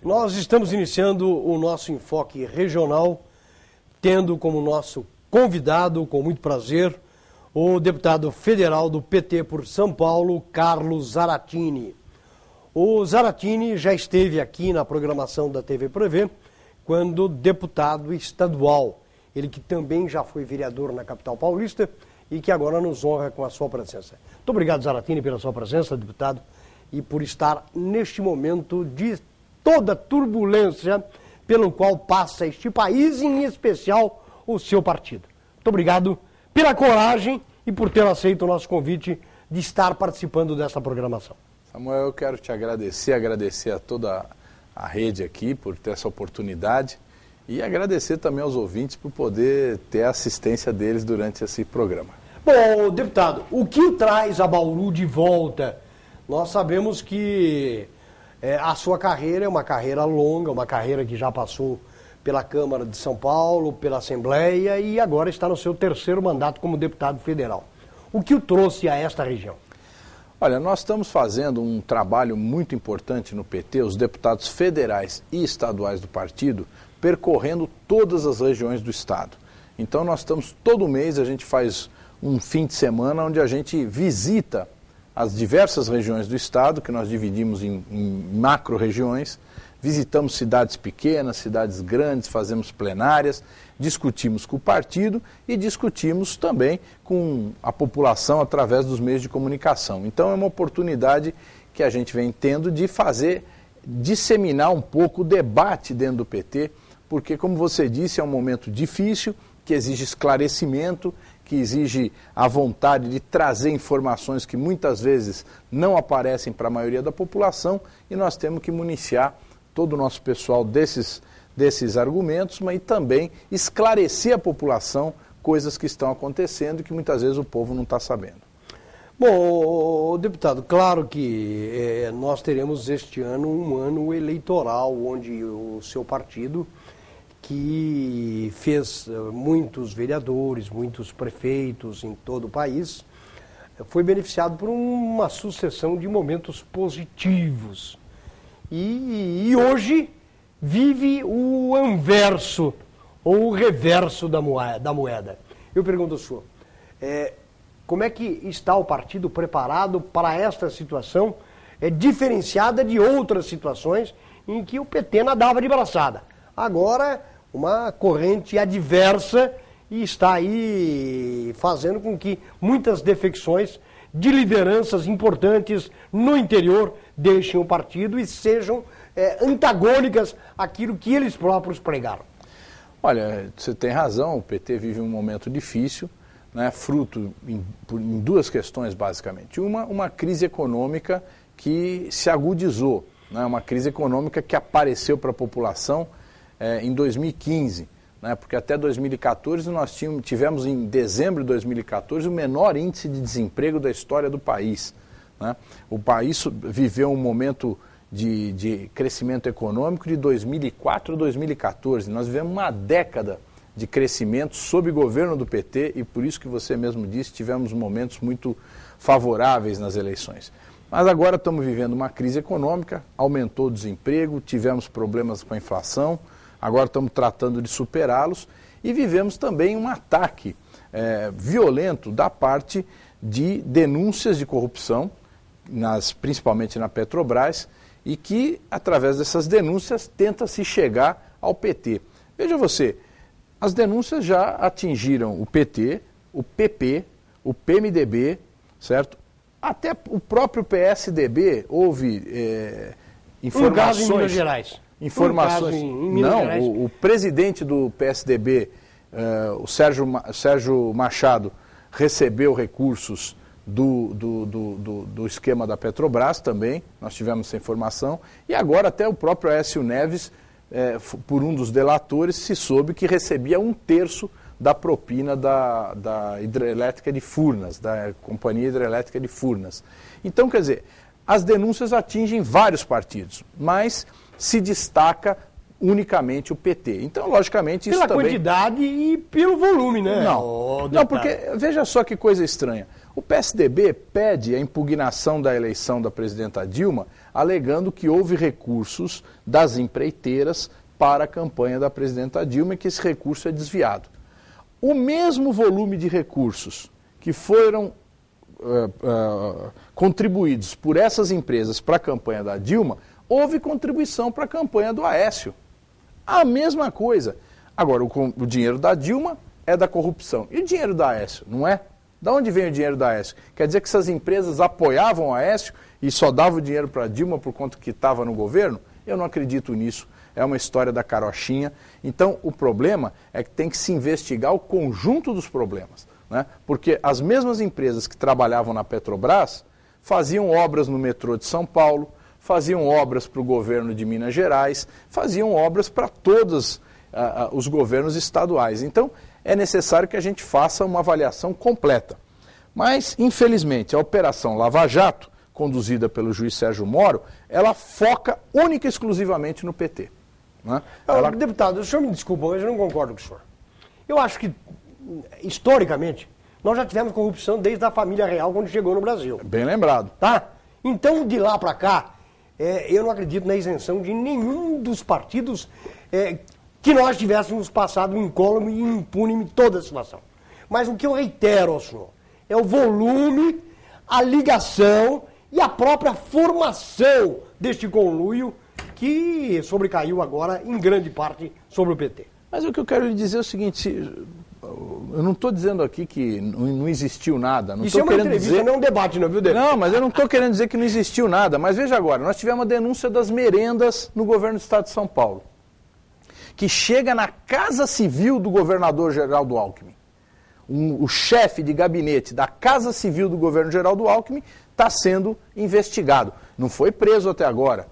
Nós estamos iniciando o nosso enfoque regional, tendo como nosso convidado, com muito prazer, o deputado federal do PT por São Paulo, Carlos Zaratini. O Zaratini já esteve aqui na programação da TV Prevê, quando deputado estadual. Ele que também já foi vereador na capital paulista e que agora nos honra com a sua presença. Muito obrigado, Zaratini, pela sua presença, deputado, e por estar neste momento de toda turbulência pelo qual passa este país, e em especial o seu partido. Muito obrigado pela coragem e por ter aceito o nosso convite de estar participando dessa programação. Samuel, eu quero te agradecer a toda a rede aqui por ter essa oportunidade e agradecer também aos ouvintes por poder ter a assistência deles durante esse programa. Bom, deputado, o que traz a Bauru de volta? Nós sabemos que a sua carreira é uma carreira longa, uma carreira que já passou pela Câmara de São Paulo, pela Assembleia e agora está no seu terceiro mandato como deputado federal. O que o trouxe a esta região? Olha, nós estamos fazendo um trabalho muito importante no PT, os deputados federais e estaduais do partido, percorrendo todas as regiões do estado. Então nós estamos, todo mês a gente faz um fim de semana onde a gente visita as diversas regiões do estado, que nós dividimos em macro-regiões, visitamos cidades pequenas, cidades grandes, fazemos plenárias, discutimos com o partido e discutimos também com a população através dos meios de comunicação. Então é uma oportunidade que a gente vem tendo de disseminar um pouco o debate dentro do PT, porque, como você disse, é um momento difícil, que exige esclarecimento, que exige a vontade de trazer informações que muitas vezes não aparecem para a maioria da população, e nós temos que municiar todo o nosso pessoal desses argumentos, mas também esclarecer a população coisas que estão acontecendo e que muitas vezes o povo não está sabendo. Bom, deputado, claro que nós teremos este ano um ano eleitoral, onde o seu partido, que fez muitos vereadores, muitos prefeitos em todo o país, foi beneficiado por uma sucessão de momentos positivos. E hoje vive o anverso, ou o reverso da moeda. Eu pergunto ao senhor, como é que está o partido preparado para esta situação diferenciada de outras situações em que o PT nadava de braçada? Agora, uma corrente adversa e está aí fazendo com que muitas defecções de lideranças importantes no interior deixem o partido e sejam antagônicas àquilo que eles próprios pregaram. Olha, você tem razão, o PT vive um momento difícil, né, fruto em duas questões basicamente. Uma crise econômica que se agudizou, né, uma crise econômica que apareceu para a população em 2015, né, porque até 2014 nós tivemos em dezembro de 2014 o menor índice de desemprego da história do país. Né? O país viveu um momento de crescimento econômico de 2004 a 2014. Nós vivemos uma década de crescimento sob governo do PT e por isso que você mesmo disse, tivemos momentos muito favoráveis nas eleições. Mas agora estamos vivendo uma crise econômica, aumentou o desemprego, tivemos problemas com a inflação, agora estamos tratando de superá-los e vivemos também um ataque violento da parte de denúncias de corrupção, principalmente na Petrobras, e que, através dessas denúncias, tenta-se chegar ao PT. Veja você, as denúncias já atingiram o PT, o PP, o PMDB, certo? Até o próprio PSDB houve informações... Um caso em Minas Gerais. Informações. O presidente do PSDB, o Sérgio Machado, recebeu recursos do esquema da Petrobras também, nós tivemos essa informação, e agora até o próprio Aécio Neves, por um dos delatores, se soube que recebia 1/3 da propina da hidrelétrica de Furnas, da Companhia Hidrelétrica de Furnas. Então, quer dizer, as denúncias atingem vários partidos, mas se destaca unicamente o PT. Então, logicamente, isso pela também... quantidade e pelo volume, né? Não, porque veja só que coisa estranha. O PSDB pede a impugnação da eleição da presidenta Dilma, alegando que houve recursos das empreiteiras para a campanha da presidenta Dilma e que esse recurso é desviado. O mesmo volume de recursos que foram contribuídos por essas empresas para a campanha da Dilma, houve contribuição para a campanha do Aécio. A mesma coisa. Agora, o dinheiro da Dilma é da corrupção. E o dinheiro da Aécio, não é? Da onde vem o dinheiro da Aécio? Quer dizer que essas empresas apoiavam o Aécio e só davam o dinheiro para a Dilma por conta que estava no governo? Eu não acredito nisso. É uma história da carochinha. Então, o problema é que tem que se investigar o conjunto dos problemas, né? Porque as mesmas empresas que trabalhavam na Petrobras faziam obras no metrô de São Paulo, faziam obras para o governo de Minas Gerais, faziam obras para todos os governos estaduais. Então, é necessário que a gente faça uma avaliação completa. Mas, infelizmente, a Operação Lava Jato, conduzida pelo juiz Sérgio Moro, ela foca única e exclusivamente no PT. Né? Deputado, o senhor me desculpa, mas eu não concordo com o senhor. Eu acho que, historicamente, nós já tivemos corrupção desde a família real quando chegou no Brasil. Bem lembrado. Tá? Então, de lá para cá, eu não acredito na isenção de nenhum dos partidos que nós tivéssemos passado incólume e impune toda a situação. Mas o que eu reitero ao senhor é o volume, a ligação e a própria formação deste conluio que sobrecaiu agora, em grande parte, sobre o PT. Mas o que eu quero lhe dizer é o seguinte, eu não estou dizendo aqui que não existiu nada. Não Isso é uma entrevista, não é um debate, não, viu, Deputado? Não, mas eu não estou querendo dizer que não existiu nada. Mas veja agora, nós tivemos uma denúncia das merendas no governo do Estado de São Paulo, que chega na Casa Civil do governador Geraldo Alckmin. O chefe de gabinete da Casa Civil do governo Geraldo Alckmin está sendo investigado. Não foi preso até agora,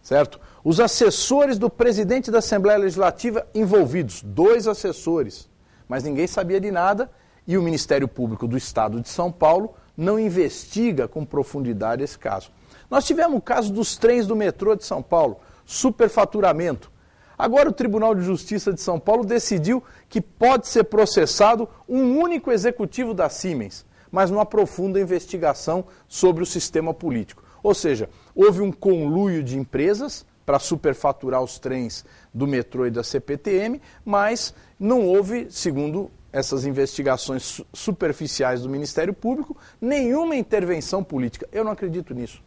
certo? Os assessores do presidente da Assembleia Legislativa envolvidos, 2 assessores, mas ninguém sabia de nada e o Ministério Público do Estado de São Paulo não investiga com profundidade esse caso. Nós tivemos o caso dos trens do metrô de São Paulo, superfaturamento. Agora o Tribunal de Justiça de São Paulo decidiu que pode ser processado um único executivo da Siemens, mas não aprofunda a investigação sobre o sistema político. Ou seja, houve um conluio de empresas para superfaturar os trens do metrô e da CPTM, mas não houve, segundo essas investigações superficiais do Ministério Público, nenhuma intervenção política. Eu não acredito nisso.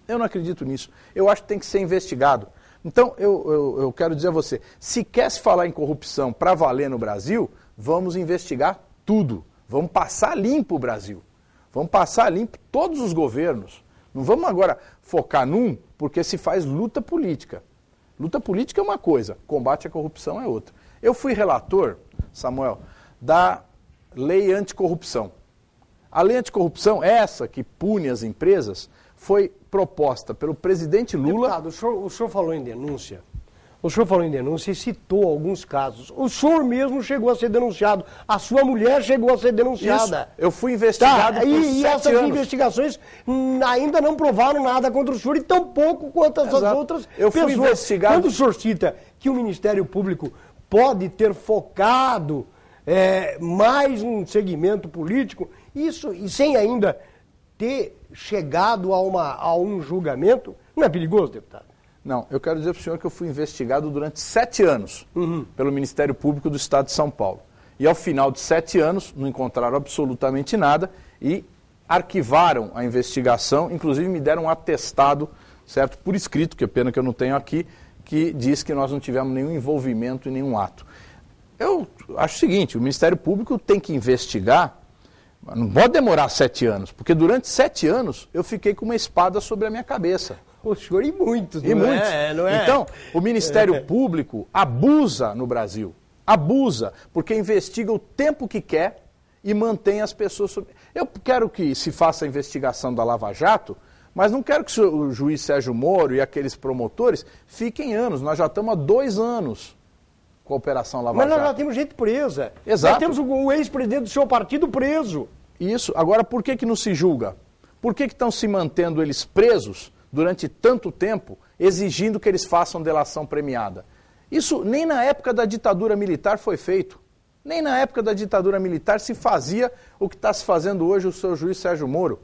Eu não acredito nisso. Eu acho que tem que ser investigado. Então, eu quero dizer a você, se quer se falar em corrupção para valer no Brasil, vamos investigar tudo. Vamos passar limpo o Brasil. Vamos passar limpo todos os governos. Não vamos agora focar num, porque se faz luta política. Luta política é uma coisa, combate à corrupção é outra. Eu fui relator, Samuel, da lei anticorrupção. A lei anticorrupção, essa que pune as empresas, foi proposta pelo presidente Lula... Deputado, o senhor falou em denúncia. O senhor falou em denúncia e citou alguns casos. O senhor mesmo chegou a ser denunciado. A sua mulher chegou a ser denunciada. Isso, eu fui investigado por 7 anos. E essas investigações ainda não provaram nada contra o senhor e tão pouco quanto essas outras pessoas. Fui investigado. Quando o senhor cita que o Ministério Público pode ter focado mais um segmento político, isso, e sem ainda ter chegado a um julgamento, não é perigoso, deputado? Não, eu quero dizer para o senhor que eu fui investigado durante 7 anos pelo Ministério Público do Estado de São Paulo. E ao final de 7 anos não encontraram absolutamente nada e arquivaram a investigação, inclusive me deram um atestado, certo, por escrito, que é pena que eu não tenho aqui, que diz que nós não tivemos nenhum envolvimento em nenhum ato. Eu acho o seguinte, o Ministério Público tem que investigar, não pode demorar 7 anos, porque durante 7 anos eu fiquei com uma espada sobre a minha cabeça. O senhor e muitos, não é? Não é? Então, o Ministério Público abusa no Brasil. Abusa, porque investiga o tempo que quer e mantém as pessoas... Eu quero que se faça a investigação da Lava Jato, mas não quero que o juiz Sérgio Moro e aqueles promotores fiquem anos. Nós já estamos há 2 anos com a Operação Lava Jato. Mas nós já temos gente presa. Exato. Nós temos o ex-presidente do seu partido preso. Isso. Agora, por que não se julga? Por que estão se mantendo eles presos durante tanto tempo, exigindo que eles façam delação premiada? Isso nem na época da ditadura militar foi feito. Nem na época da ditadura militar se fazia o que está se fazendo hoje o seu juiz Sérgio Moro.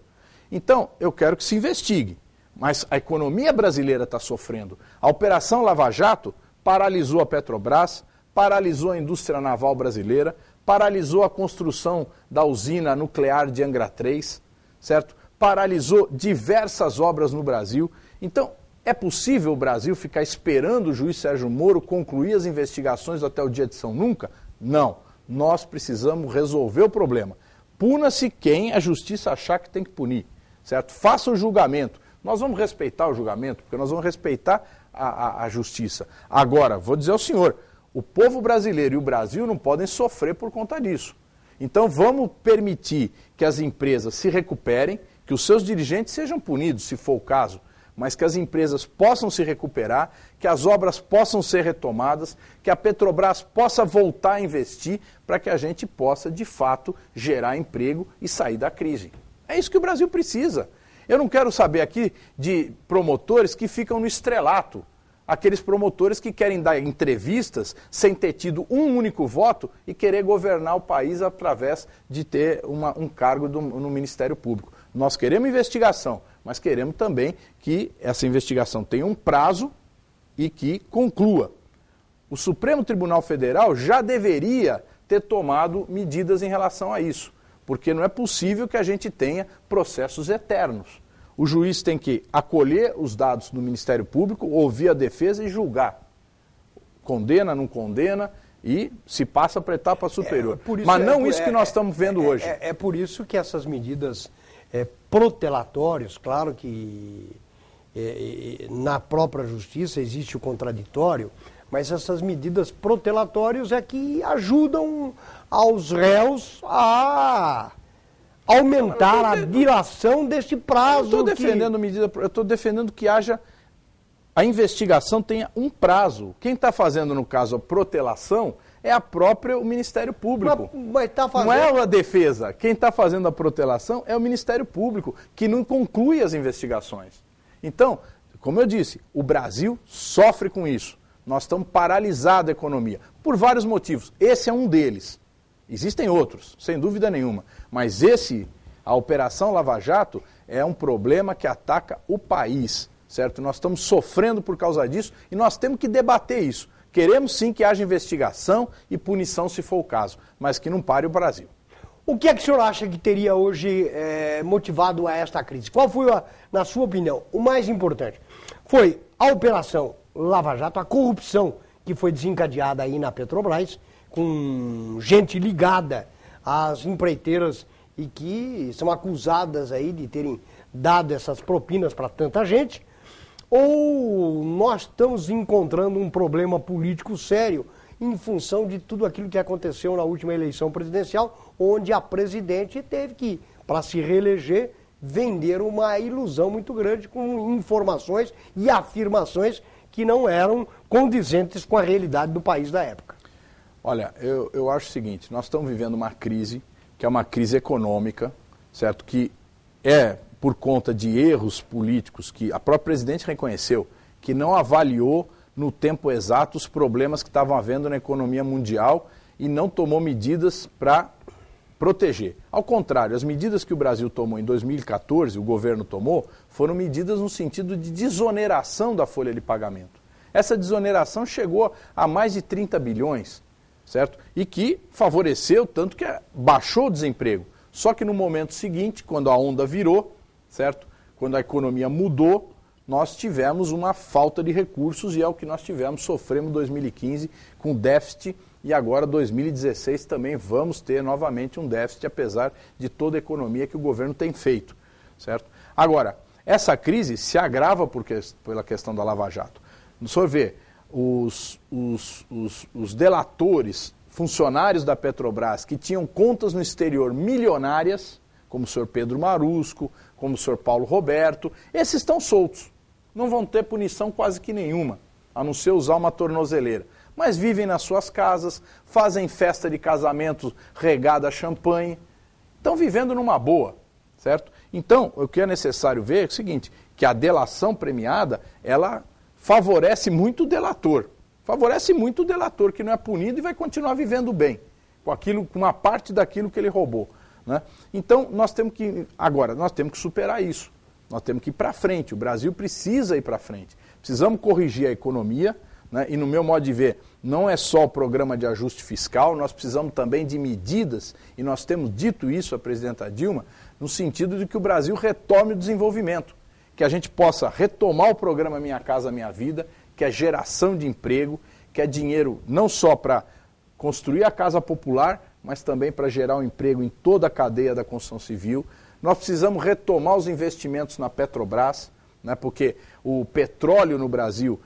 Então, eu quero que se investigue. Mas a economia brasileira está sofrendo. A Operação Lava Jato paralisou a Petrobras, paralisou a indústria naval brasileira, paralisou a construção da usina nuclear de Angra 3, certo? Paralisou diversas obras no Brasil. Então, é possível o Brasil ficar esperando o juiz Sérgio Moro concluir as investigações até o dia de São Nunca? Não. Nós precisamos resolver o problema. Puna-se quem a justiça achar que tem que punir, certo? Faça o julgamento. Nós vamos respeitar o julgamento, porque nós vamos respeitar a justiça. Agora, vou dizer ao senhor, o povo brasileiro e o Brasil não podem sofrer por conta disso. Então vamos permitir que as empresas se recuperem, que os seus dirigentes sejam punidos, se for o caso, mas que as empresas possam se recuperar, que as obras possam ser retomadas, que a Petrobras possa voltar a investir para que a gente possa, de fato, gerar emprego e sair da crise. É isso que o Brasil precisa. Eu não quero saber aqui de promotores que ficam no estrelato, aqueles promotores que querem dar entrevistas sem ter tido um único voto e querer governar o país através de ter um cargo no Ministério Público. Nós queremos investigação, mas queremos também que essa investigação tenha um prazo e que conclua. O Supremo Tribunal Federal já deveria ter tomado medidas em relação a isso, porque não é possível que a gente tenha processos eternos. O juiz tem que acolher os dados do Ministério Público, ouvir a defesa e julgar. Condena, não condena e se passa para a etapa superior. Mas não isso que nós estamos vendo hoje. É por isso que essas medidas protelatórias, claro que na própria justiça existe o contraditório, mas essas medidas protelatórias é que ajudam aos réus a aumentar a dilação deste prazo. Eu estou defendendo que haja a investigação tenha um prazo. Quem está fazendo, no caso, a protelação é a própria o Ministério Público. Mas tá fazendo... Não é a defesa. Quem está fazendo a protelação é o Ministério Público, que não conclui as investigações. Então, como eu disse, o Brasil sofre com isso. Nós estamos paralisados a economia, por vários motivos. Esse é um deles. Existem outros, sem dúvida nenhuma. Mas a Operação Lava Jato, é um problema que ataca o país, certo? Nós estamos sofrendo por causa disso e nós temos que debater isso. Queremos sim que haja investigação e punição se for o caso, mas que não pare o Brasil. O que é que o senhor acha que teria hoje motivado a esta crise? Qual foi, na sua opinião, o mais importante? Foi a Operação Lava Jato, a corrupção que foi desencadeada aí na Petrobras, com gente ligada às empreiteiras e que são acusadas aí de terem dado essas propinas para tanta gente, ou nós estamos encontrando um problema político sério em função de tudo aquilo que aconteceu na última eleição presidencial, onde a presidente teve que, para se reeleger, vender uma ilusão muito grande com informações e afirmações que não eram condizentes com a realidade do país da época. Olha, eu acho o seguinte, nós estamos vivendo uma crise, que é uma crise econômica, certo? Que é por conta de erros políticos que a própria presidente reconheceu, que não avaliou no tempo exato os problemas que estavam havendo na economia mundial e não tomou medidas para proteger. Ao contrário, as medidas que o Brasil tomou em 2014, o governo tomou, foram medidas no sentido de desoneração da folha de pagamento. Essa desoneração chegou a mais de 30 bilhões, certo? E que favoreceu, tanto que baixou o desemprego. Só que no momento seguinte, quando a onda virou, certo? Quando a economia mudou, nós tivemos uma falta de recursos e é o que nós tivemos, sofremos em 2015 com déficit e agora 2016 também vamos ter novamente um déficit, apesar de toda a economia que o governo tem feito, certo? Agora, essa crise se agrava pela questão da Lava Jato. O senhor vê, os delatores, funcionários da Petrobras que tinham contas no exterior milionárias, como o senhor Pedro Marusco, como o senhor Paulo Roberto, esses estão soltos. Não vão ter punição quase que nenhuma, a não ser usar uma tornozeleira. Mas vivem nas suas casas, fazem festa de casamento regada a champanhe, estão vivendo numa boa, certo? Então, o que é necessário ver é o seguinte, que a delação premiada, ela favorece muito o delator, Favorece muito o delator, que não é punido e vai continuar vivendo bem, com uma parte daquilo que ele roubou, né? Então, nós temos que superar isso. Nós temos que ir para frente, o Brasil precisa ir para frente. Precisamos corrigir a economia, né? E no meu modo de ver, não é só o programa de ajuste fiscal, nós precisamos também de medidas, e nós temos dito isso à presidenta Dilma, no sentido de que o Brasil retome o desenvolvimento, que a gente possa retomar o programa Minha Casa Minha Vida, que é geração de emprego, que é dinheiro não só para construir a casa popular, mas também para gerar um emprego em toda a cadeia da construção civil. Nós precisamos retomar os investimentos na Petrobras, né, porque o petróleo no Brasil,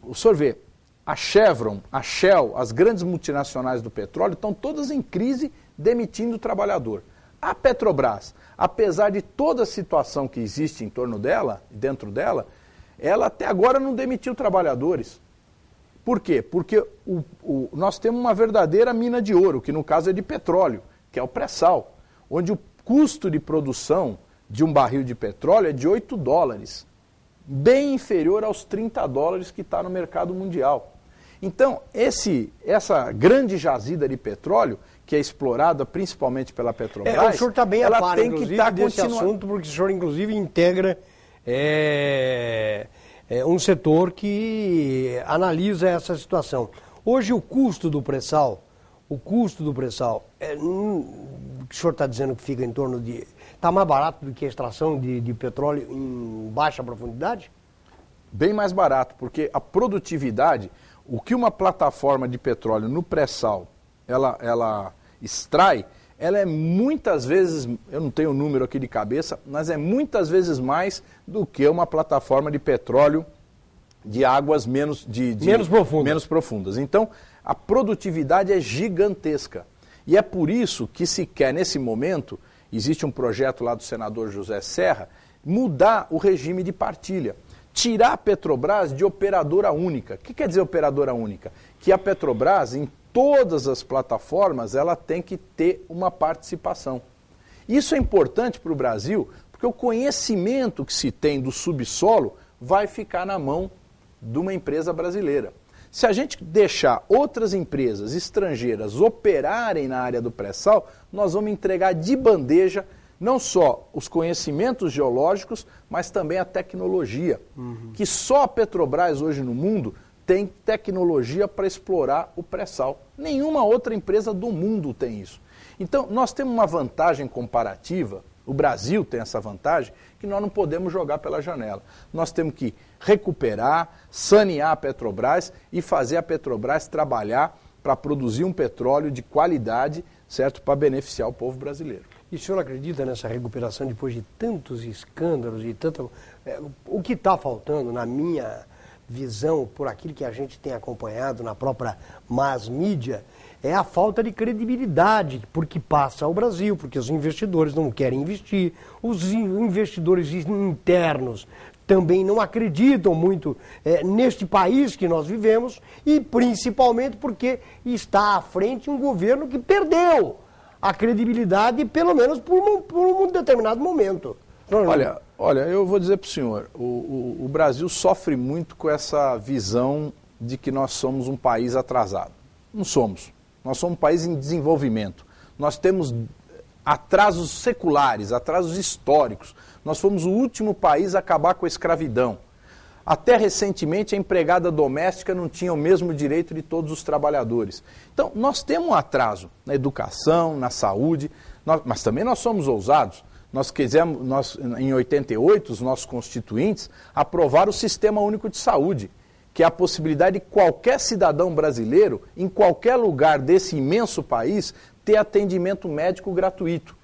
o senhor vê, a Chevron, a Shell, as grandes multinacionais do petróleo estão todas em crise, demitindo o trabalhador. A Petrobras, apesar de toda a situação que existe em torno dela, dentro dela, ela até agora não demitiu trabalhadores. Por quê? Porque nós temos uma verdadeira mina de ouro, que no caso é de petróleo, que é o pré-sal, onde o custo de produção de um barril de petróleo é de $8, bem inferior aos $30 que está no mercado mundial. Então, essa grande jazida de petróleo, que é explorada principalmente pela Petrobras, o senhor está bem a par, tem que estar desse assunto, porque o senhor, inclusive, integra um setor que analisa essa situação. Hoje, o custo do pré-sal, o senhor está dizendo que fica em torno de... Está mais barato do que a extração de petróleo em baixa profundidade? Bem mais barato, porque a produtividade, o que uma plataforma de petróleo no pré-sal, ela extrai, ela é muitas vezes, eu não tenho o número aqui de cabeça, mas é muitas vezes mais do que uma plataforma de petróleo de águas menos profundas. Então, a produtividade é gigantesca. E é por isso que se quer, nesse momento, existe um projeto lá do senador José Serra, mudar o regime de partilha. Tirar a Petrobras de operadora única. O que quer dizer operadora única? Que a Petrobras, em todas as plataformas, ela tem que ter uma participação. Isso é importante para o Brasil, porque o conhecimento que se tem do subsolo vai ficar na mão de uma empresa brasileira. Se a gente deixar outras empresas estrangeiras operarem na área do pré-sal, nós vamos entregar de bandeja não só os conhecimentos geológicos, mas também a tecnologia. Que só a Petrobras hoje no mundo tem tecnologia para explorar o pré-sal. Nenhuma outra empresa do mundo tem isso. Então, nós temos uma vantagem comparativa, o Brasil tem essa vantagem, que nós não podemos jogar pela janela. Nós temos que recuperar, sanear a Petrobras e fazer a Petrobras trabalhar para produzir um petróleo de qualidade, certo, para beneficiar o povo brasileiro. E o senhor acredita nessa recuperação depois de tantos escândalos e tanto... o que está faltando, na minha visão, por aquilo que a gente tem acompanhado na própria mass mídia, é a falta de credibilidade, porque passa ao Brasil, porque os investidores não querem investir, os investidores internos também não acreditam muito neste país que nós vivemos e principalmente porque está à frente um governo que perdeu a credibilidade, pelo menos por um determinado momento. Olha, eu vou dizer para o senhor, o Brasil sofre muito com essa visão de que nós somos um país atrasado. Não somos. Nós somos um país em desenvolvimento. Nós temos atrasos seculares, atrasos históricos. Nós fomos o último país a acabar com a escravidão. Até recentemente a empregada doméstica não tinha o mesmo direito de todos os trabalhadores. Então, nós temos um atraso na educação, na saúde, mas também nós somos ousados. Em 88, os nossos constituintes aprovaram o Sistema Único de Saúde, que é a possibilidade de qualquer cidadão brasileiro, em qualquer lugar desse imenso país, ter atendimento médico gratuito.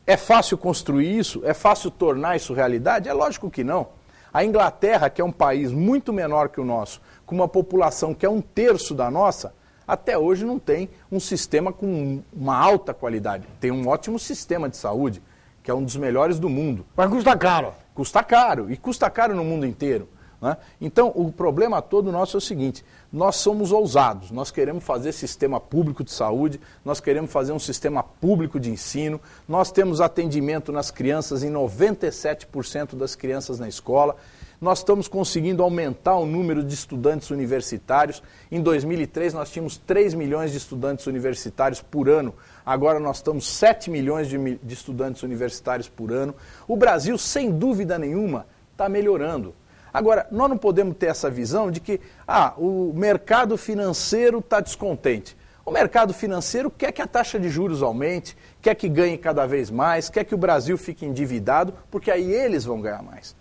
É fácil construir isso? É fácil tornar isso realidade? É lógico que não. A Inglaterra, que é um país muito menor que o nosso, com uma população que é 1/3 da nossa, até hoje não tem um sistema com uma alta qualidade. Tem um ótimo sistema de saúde, que é um dos melhores do mundo. Mas custa caro. Custa caro, e custa caro no mundo inteiro. Né? Então, o problema todo nosso é o seguinte, nós somos ousados, nós queremos fazer sistema público de saúde, nós queremos fazer um sistema público de ensino, nós temos atendimento nas crianças em 97% das crianças na escola, nós estamos conseguindo aumentar o número de estudantes universitários. Em 2003 nós tínhamos 3 milhões de estudantes universitários por ano, agora nós estamos 7 milhões de estudantes universitários por ano. O Brasil, sem dúvida nenhuma, está melhorando. Agora, nós não podemos ter essa visão de que o mercado financeiro está descontente. O mercado financeiro quer que a taxa de juros aumente, quer que ganhe cada vez mais, quer que o Brasil fique endividado, porque aí eles vão ganhar mais.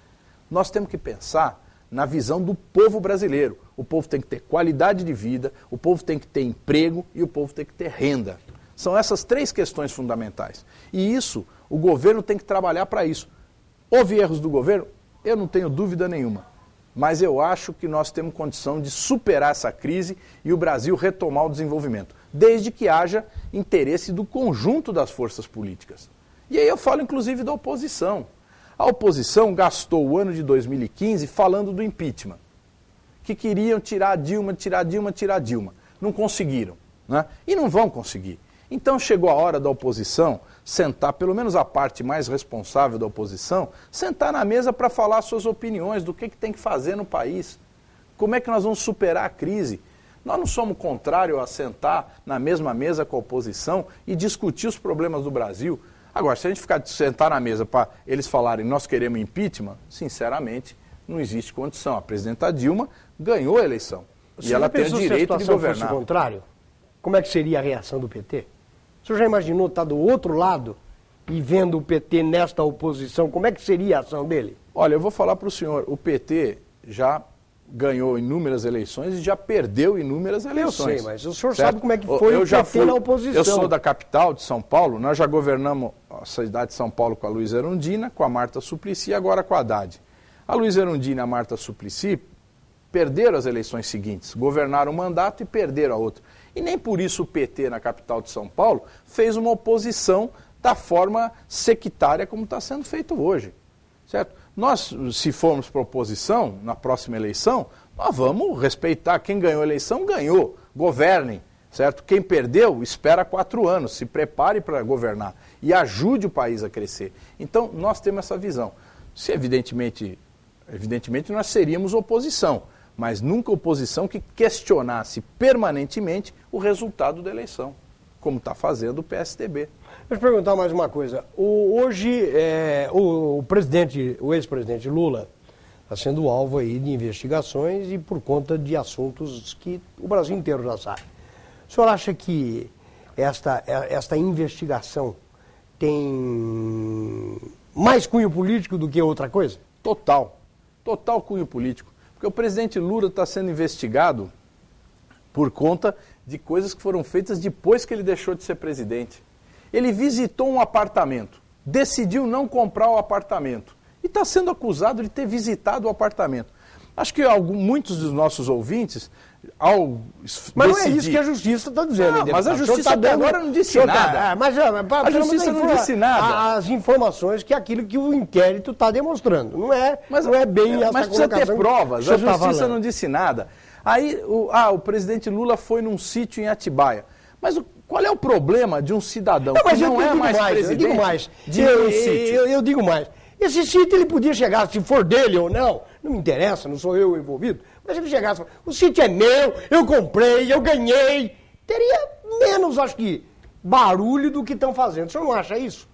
Nós temos que pensar na visão do povo brasileiro. O povo tem que ter qualidade de vida, o povo tem que ter emprego e o povo tem que ter renda. São essas 3 questões fundamentais. E isso, o governo tem que trabalhar para isso. Houve erros do governo? Eu não tenho dúvida nenhuma. Mas eu acho que nós temos condição de superar essa crise e o Brasil retomar o desenvolvimento, desde que haja interesse do conjunto das forças políticas. E aí eu falo inclusive da oposição. A oposição gastou o ano de 2015 falando do impeachment, que queriam tirar a Dilma, tirar a Dilma, tirar a Dilma. Não conseguiram, né? E não vão conseguir. Então chegou a hora da oposição sentar, pelo menos a parte mais responsável da oposição, sentar na mesa para falar suas opiniões do que tem que fazer no país. Como é que nós vamos superar a crise? Nós não somos contrários a sentar na mesma mesa com a oposição e discutir os problemas do Brasil. Agora, se a gente sentar na mesa para eles falarem nós queremos impeachment, sinceramente, não existe condição. A presidenta Dilma ganhou a eleição. E ela tem o direito de governar. Se fosse o contrário, como é que seria a reação do PT? O senhor já imaginou estar do outro lado e vendo o PT nesta oposição, como é que seria a ação dele? Olha, eu vou falar para o senhor, o PT já ganhou inúmeras eleições e já perdeu inúmeras eleições. Eu sei, mas o senhor sabe como é que foi o PT na oposição. Eu sou da capital de São Paulo, nós já governamos a cidade de São Paulo com a Luísa Erundina, com a Marta Suplicy e agora com a Haddad. A Luísa Erundina e a Marta Suplicy perderam as eleições seguintes, governaram um mandato e perderam a outra. E nem por isso o PT na capital de São Paulo fez uma oposição da forma sectária como está sendo feito hoje. Certo? Nós, se formos para oposição na próxima eleição, nós vamos respeitar. Quem ganhou a eleição, ganhou. Governem. Certo? Quem perdeu, espera 4 anos. Se prepare para governar. E ajude o país a crescer. Então, nós temos essa visão. Se evidentemente nós seríamos oposição. Mas nunca oposição que questionasse permanentemente o resultado da eleição, como está fazendo o PSDB. Deixa eu perguntar mais uma coisa. Hoje, o ex-presidente Lula está sendo alvo aí de investigações e por conta de assuntos que o Brasil inteiro já sabe. O senhor acha que esta investigação tem mais cunho político do que outra coisa? Total cunho político. Porque o presidente Lula está sendo investigado por conta de coisas que foram feitas depois que ele deixou de ser presidente. Ele visitou um apartamento, decidiu não comprar o apartamento e está sendo acusado de ter visitado o apartamento. Acho que muitos dos nossos ouvintes, ao Mas não é isso que a justiça está dizendo. Mas a justiça até agora não disse nada. A justiça não disse nada. As informações que aquilo que o inquérito está demonstrando. Não é bem essa colocação. Mas precisa ter provas. A justiça não disse nada. Aí o presidente Lula foi num sítio em Atibaia. Mas qual é o problema de um cidadão que não é mais presidente? Eu digo mais. Eu digo mais. Esse sítio ele podia chegar, se for dele ou não, não me interessa, não sou eu envolvido, mas se ele chegasse, o sítio é meu, eu comprei, eu ganhei, teria menos, acho que, barulho do que estão fazendo. O senhor não acha isso?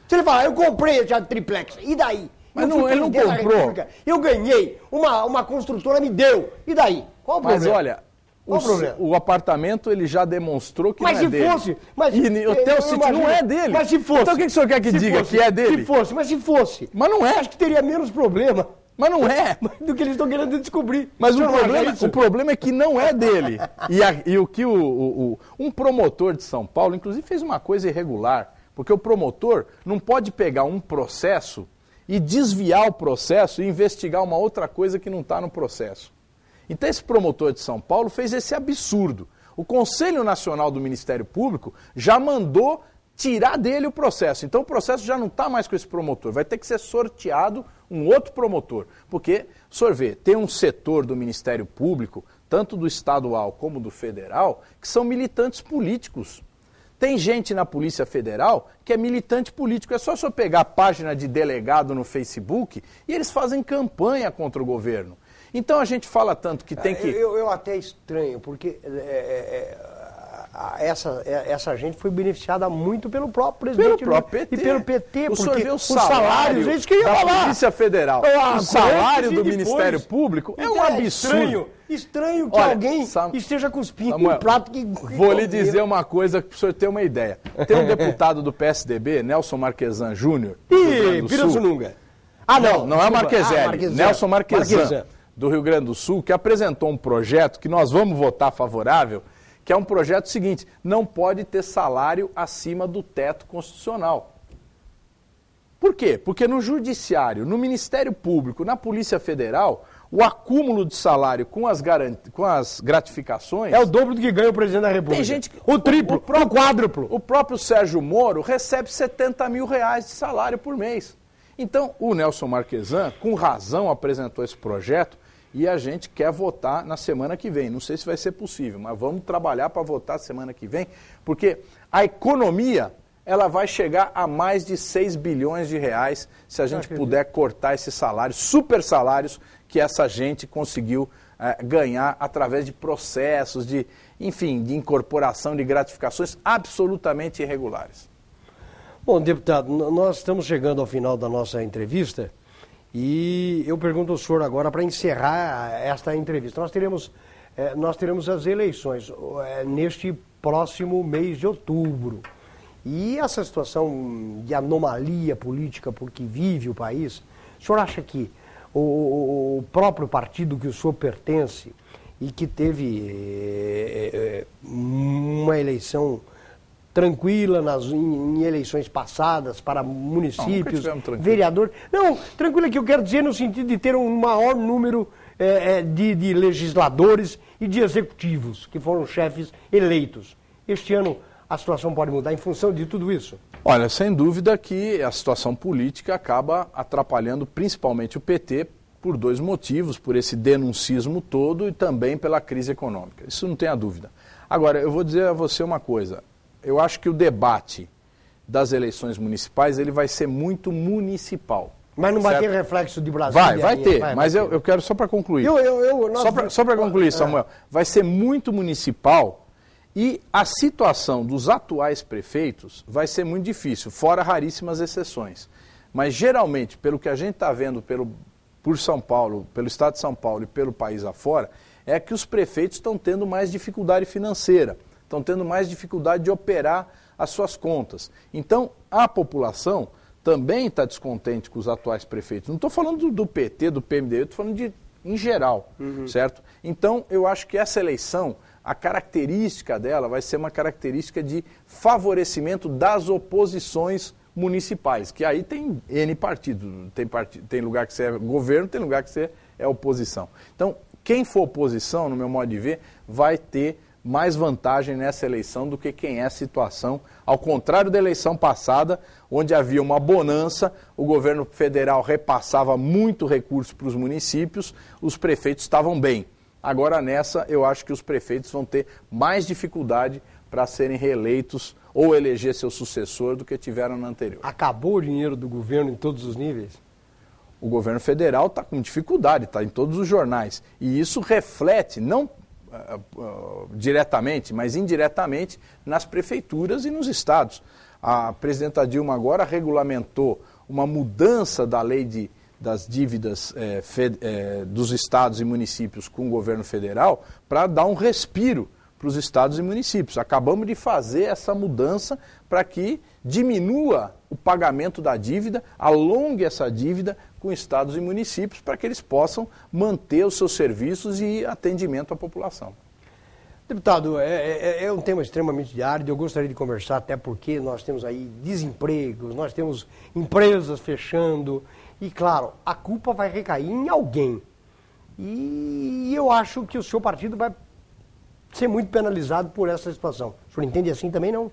Se ele falar, eu comprei esse triplex, e daí? Mas ele não comprou. Eu ganhei, uma construtora me deu, e daí? Qual o problema? Mas olha, o apartamento ele já demonstrou que não é dele. Mas o teu sítio não é dele. Mas se fosse. Então o que o senhor quer que diga? Que é dele? Se fosse. Mas não é. Acho que teria menos problema. Mas não é. Do que eles estão querendo descobrir. Mas o problema é que não é dele. E o que um promotor de São Paulo, inclusive, fez uma coisa irregular. Porque o promotor não pode pegar um processo e desviar o processo e investigar uma outra coisa que não está no processo. Então esse promotor de São Paulo fez esse absurdo. O Conselho Nacional do Ministério Público já mandou tirar dele o processo. Então o processo já não está mais com esse promotor. Vai ter que ser sorteado um outro promotor. Porque, o senhor vê, tem um setor do Ministério Público, tanto do estadual como do federal, que são militantes políticos. Tem gente na Polícia Federal que é militante político. É só o senhor pegar a página de delegado no Facebook e eles fazem campanha contra o governo. Então a gente fala tanto que tem que... Eu até estranho, porque essa gente foi beneficiada muito pelo próprio presidente pelo próprio PT. e pelo PT, o porque vê os salários, é isso que eu ia da falar. Polícia Federal, o salário do Ministério Público é um absurdo. Estranho que alguém esteja cuspindo um prato que... Vou lhe dizer uma coisa para o senhor ter uma ideia. Tem um deputado do PSDB, Nelson Marquesan Júnior. Ih, Pirassununga. Não é Marqueselli. Nelson Marquesan, do Rio Grande do Sul, que apresentou um projeto que nós vamos votar favorável, que é um projeto seguinte: não pode ter salário acima do teto constitucional. Por quê? Porque no Judiciário, no Ministério Público, na Polícia Federal, o acúmulo de salário com as gratificações... É o dobro do que ganha o presidente da República. Tem gente o triplo, o quádruplo. O próprio Sérgio Moro recebe R$70 mil de salário por mês. Então, o Nelson Marquesan, com razão, apresentou esse projeto e a gente quer votar na semana que vem. Não sei se vai ser possível, mas vamos trabalhar para votar semana que vem, porque a economia, ela vai chegar a mais de 6 bilhões de reais se a gente puder cortar esses salários, super salários que essa gente conseguiu ganhar através de processos, de incorporação de gratificações absolutamente irregulares. Bom, deputado, nós estamos chegando ao final da nossa entrevista e eu pergunto ao senhor agora, para encerrar esta entrevista. Nós teremos as eleições neste próximo mês de outubro. E essa situação de anomalia política por que vive o país, o senhor acha que o próprio partido que o senhor pertence e que teve uma eleição tranquila em eleições passadas para municípios, vereador. Não, tranquila que eu quero dizer no sentido de ter um maior número de legisladores e de executivos, que foram chefes eleitos. Este ano a situação pode mudar em função de tudo isso? Olha, sem dúvida que a situação política acaba atrapalhando principalmente o PT por dois motivos, por esse denuncismo todo e também pela crise econômica. Isso não tem a dúvida. Agora, eu vou dizer a você uma coisa. Eu acho que o debate das eleições municipais ele vai ser muito municipal. Mas não vai ter reflexo de Brasília? Vai ter, mas eu quero só para concluir. Só para concluir, Samuel. Vai ser muito municipal e a situação dos atuais prefeitos vai ser muito difícil, fora raríssimas exceções. Mas geralmente, pelo que a gente está vendo por São Paulo, pelo estado de São Paulo e pelo país afora, é que os prefeitos estão tendo mais dificuldade financeira, estão tendo mais dificuldade de operar as suas contas. Então, a população também está descontente com os atuais prefeitos. Não estou falando do PT, do PMDB, estou falando em geral, certo? Então, eu acho que essa eleição, a característica dela vai ser uma característica de favorecimento das oposições municipais, que aí tem N partidos, tem lugar que você é governo, tem lugar que você é oposição. Então, quem for oposição, no meu modo de ver, vai ter mais vantagem nessa eleição do que quem é a situação, ao contrário da eleição passada, onde havia uma bonança, o governo federal repassava muito recurso para os municípios, os prefeitos estavam bem. Agora nessa, eu acho que os prefeitos vão ter mais dificuldade para serem reeleitos ou eleger seu sucessor do que tiveram na anterior. Acabou o dinheiro do governo em todos os níveis? O governo federal está com dificuldade, está em todos os jornais. E isso reflete, não diretamente, mas indiretamente, nas prefeituras e nos estados. A presidenta Dilma agora regulamentou uma mudança da lei das dívidas dos estados e municípios com o governo federal para dar um respiro para os estados e municípios. Acabamos de fazer essa mudança para que diminua o pagamento da dívida, alongue essa dívida com estados e municípios para que eles possam manter os seus serviços e atendimento à população. Deputado, é um tema extremamente árido, eu gostaria de conversar até porque nós temos aí desempregos, nós temos empresas fechando e, claro, a culpa vai recair em alguém. E eu acho que o seu partido vai ser muito penalizado por essa situação. O senhor entende assim também, não?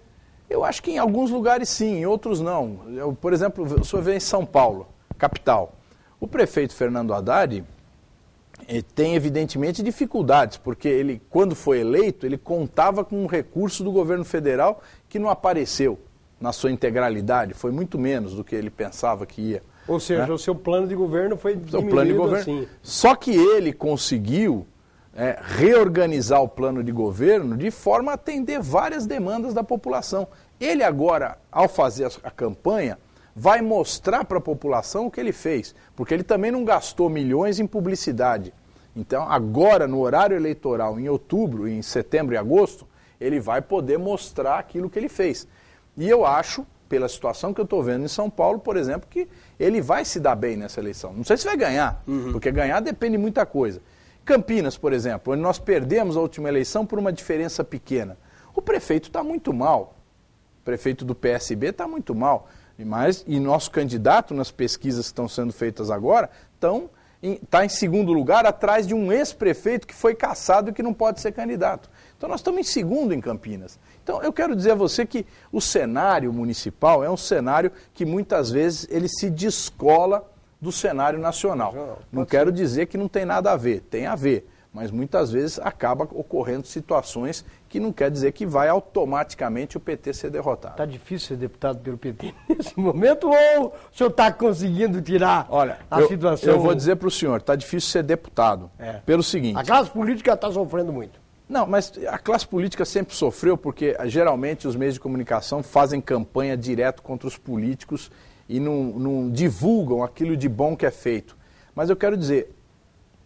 Eu acho que em alguns lugares sim, em outros não. Por exemplo, o senhor vê em São Paulo, capital. O prefeito Fernando Haddad, tem evidentemente dificuldades, porque ele, quando foi eleito, ele contava com um recurso do governo federal que não apareceu na sua integralidade, foi muito menos do que ele pensava que ia. Ou seja, né? O seu plano de governo foi diminuído, o plano de governo, assim. Só que ele conseguiu reorganizar o plano de governo de forma a atender várias demandas da população. Ele agora, ao fazer a campanha, vai mostrar para a população o que ele fez, porque ele também não gastou milhões em publicidade. Então, agora, no horário eleitoral, em outubro, em setembro e agosto, ele vai poder mostrar aquilo que ele fez. E eu acho, pela situação que eu estou vendo em São Paulo, por exemplo, que ele vai se dar bem nessa eleição. Não sei se vai ganhar, porque ganhar depende de muita coisa. Campinas, por exemplo, onde nós perdemos a última eleição por uma diferença pequena. O prefeito está muito mal. O prefeito do PSB está muito mal. E nosso candidato, nas pesquisas que estão sendo feitas agora, está em segundo lugar, atrás de um ex-prefeito que foi cassado e que não pode ser candidato. Então nós estamos em segundo em Campinas. Então eu quero dizer a você que o cenário municipal é um cenário que muitas vezes ele se descola do cenário nacional. Não quero dizer que não tem nada a ver, tem a ver, mas muitas vezes acaba ocorrendo situações que não quer dizer que vai automaticamente o PT ser derrotado. Está difícil ser deputado pelo PT nesse momento ou o senhor está conseguindo tirar a situação? Eu vou dizer para o senhor, está difícil ser deputado, pelo seguinte... A classe política está sofrendo muito. Não, mas a classe política sempre sofreu porque geralmente os meios de comunicação fazem campanha direto contra os políticos e não divulgam aquilo de bom que é feito. Mas eu quero dizer,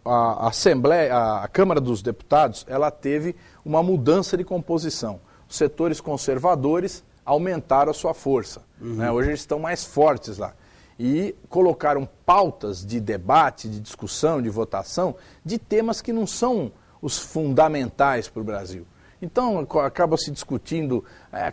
a Assembleia, a Câmara dos Deputados, ela teve uma mudança de composição. Os setores conservadores aumentaram a sua força. Né? Hoje eles estão mais fortes lá. E colocaram pautas de debate, de discussão, de votação, de temas que não são os fundamentais para o Brasil. Então acaba se discutindo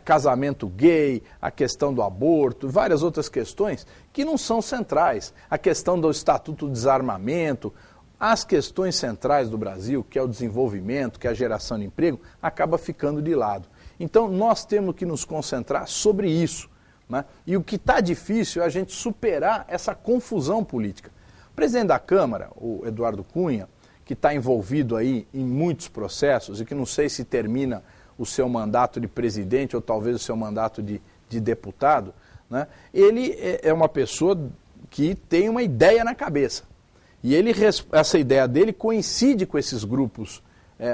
casamento gay, a questão do aborto, várias outras questões que não são centrais. A questão do Estatuto do Desarmamento, as questões centrais do Brasil, que é o desenvolvimento, que é a geração de emprego, acaba ficando de lado. Então nós temos que nos concentrar sobre isso. Né? E o que está difícil é a gente superar essa confusão política. O presidente da Câmara, o Eduardo Cunha, que está envolvido aí em muitos processos e que não sei se termina o seu mandato de presidente ou talvez o seu mandato de deputado, né? Ele é uma pessoa que tem uma ideia na cabeça. E essa ideia dele coincide com esses grupos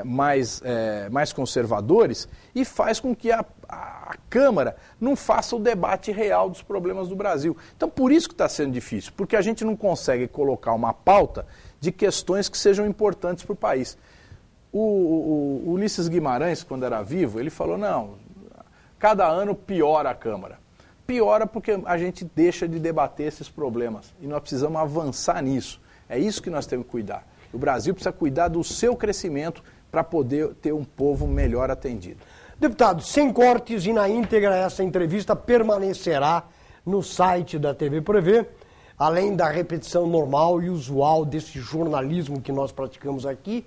mais conservadores e faz com que a Câmara não faça o debate real dos problemas do Brasil. Então, por isso que está sendo difícil, porque a gente não consegue colocar uma pauta de questões que sejam importantes para o país. O Ulisses Guimarães, quando era vivo, ele falou, não, cada ano piora a Câmara. Piora porque a gente deixa de debater esses problemas e nós precisamos avançar nisso. É isso que nós temos que cuidar. O Brasil precisa cuidar do seu crescimento para poder ter um povo melhor atendido. Deputado, sem cortes e na íntegra, essa entrevista permanecerá no site da TV Prevê, além da repetição normal e usual desse jornalismo que nós praticamos aqui,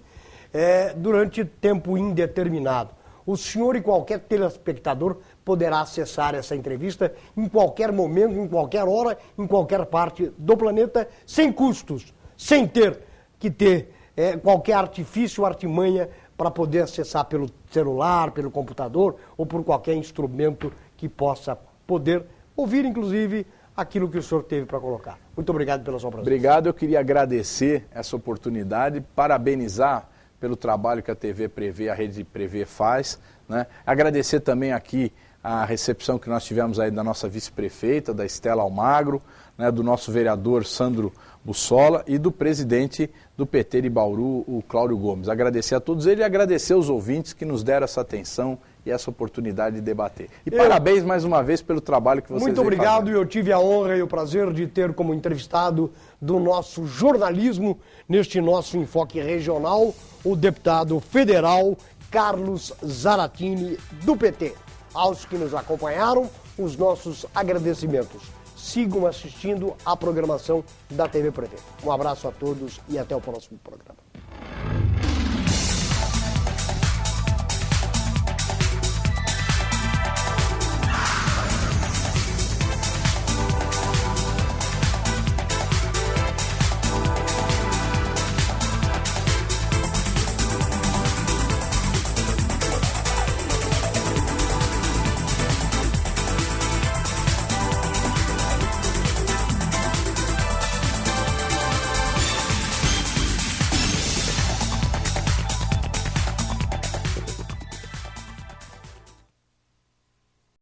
durante tempo indeterminado. O senhor e qualquer telespectador poderá acessar essa entrevista em qualquer momento, em qualquer hora, em qualquer parte do planeta, sem custos, sem ter que ter qualquer artifício, artimanha para poder acessar pelo celular, pelo computador ou por qualquer instrumento que possa poder ouvir, inclusive, aquilo que o senhor teve para colocar. Muito obrigado pela sua presença. Obrigado, eu queria agradecer essa oportunidade, parabenizar pelo trabalho que a TV Prevê, a Rede Prevê faz, né? Agradecer também aqui a recepção que nós tivemos aí da nossa vice-prefeita, da Estela Almagro, né, do nosso vereador Sandro Bussola e do presidente do PT de Bauru, o Cláudio Gomes. Agradecer a todos eles e agradecer aos ouvintes que nos deram essa atenção e essa oportunidade de debater. E parabéns mais uma vez pelo trabalho que vocês Muito obrigado, fazendo. Eu tive a honra e o prazer de ter como entrevistado do nosso jornalismo, neste nosso enfoque regional, o deputado federal Carlos Zaratini, do PT. Aos que nos acompanharam, os nossos agradecimentos. Sigam assistindo à programação da TV Prevê. Um abraço a todos e até o próximo programa.